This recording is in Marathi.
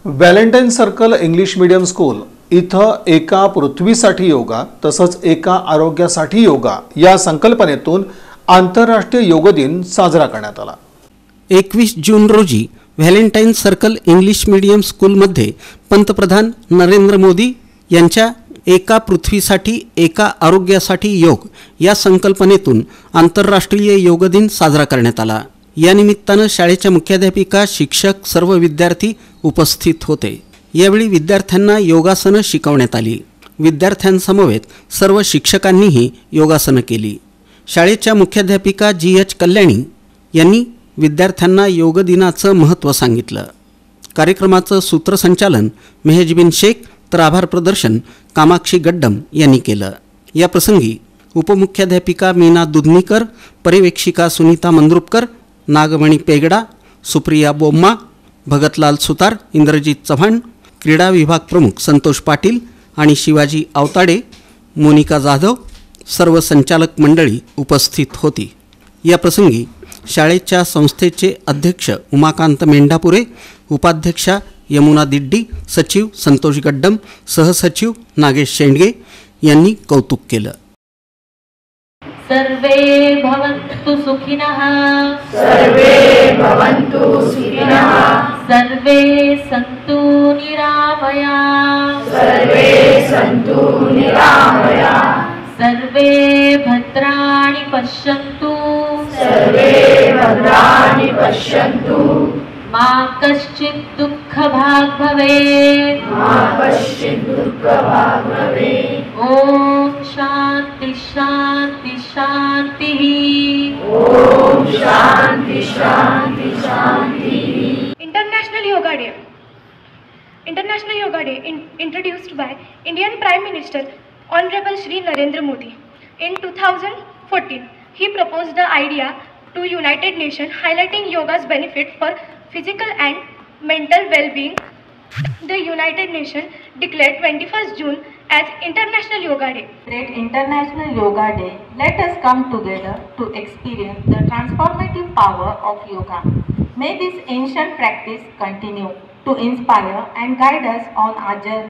Valentine circle English medium school इथं एका पृथ्वीसाठी योगा तसंच एका आरोग्यासाठी योगा या संकल्पनेतून आंतरराष्ट्रीय योग दिन साजरा करण्यात आला। 21 जून रोजी व्हॅलेंटाईन सर्कल इंग्लिश मीडियम स्कूलमध्ये पंतप्रधान नरेंद्र मोदी यांच्या एका पृथ्वीसाठी एका आरोग्यासाठी योग या संकल्पनेतून आंतरराष्ट्रीय योग दिन साजरा करण्यात आला। या निमित्तानं शाळेच्या मुख्याध्यापिका, शिक्षक, सर्व विद्यार्थी उपस्थित होते। यावेळी विद्यार्थ्यांना योगासनं शिकवण्यात आली। विद्यार्थ्यांसमवेत सर्व शिक्षकांनीही योगासनं केली। शाळेच्या मुख्याध्यापिका GH कल्याणी यांनी विद्यार्थ्यांना योग दिनाचं महत्त्व सांगितलं। कार्यक्रमाचं सूत्रसंचालन मेहजबीन शेख तर आभार प्रदर्शन कामाक्षी गड्डम यांनी केलं। या प्रसंगी उपमुख्याध्यापिका मीना दुधनीकर, पर्यवेक्षिका सुनीता मंद्रुपकर, नागमणी पेगडा, सुप्रिया बोम्मा, भगतलाल सुतार, इंद्रजीत चव्हाण, क्रीडा विभाग प्रमुख संतोष पाटील आणि शिवाजी आवताडे, मोनिका जाधव, सर्व संचालक मंडळी उपस्थित होती। या प्रसंगी शाळेच्या संस्थेचे अध्यक्ष उमाकांत मेंढापुरे, उपाध्यक्षा यमुना दिड्डी, सचिव संतोष गड्डम, सहसचिव नागेश शेंडगे यांनी कौतुक केलं। सर्वे भवन्तु सुखिनः, सर्वे भवन्तु सुखिनः, सर्वे सन्तु निरामया, सर्वे सन्तु निरामया, सर्वे भद्राणि पश्यन्तु, सर्वे भद्राणि पश्यन्तु, मा कश्चित् दुःखभाग् भवेत्, मा कश्चित् दुःखभाग् भवेत्। ॐ शान्ति शान्ति शान्तिः। ॐ शान्ति शान्ति शान्तिः। International Yoga Day. International Yoga Day introduced by Indian Prime Minister Honorable Shri Narendra Modi in 2014. He proposed the idea to United Nations highlighting yoga's benefit for physical and mental well-being. The United Nations declared 21st June as International Yoga Day. Great International Yoga Day, let us come together to experience the transformative power of yoga. May this ancient practice continue to inspire and guide us on our journey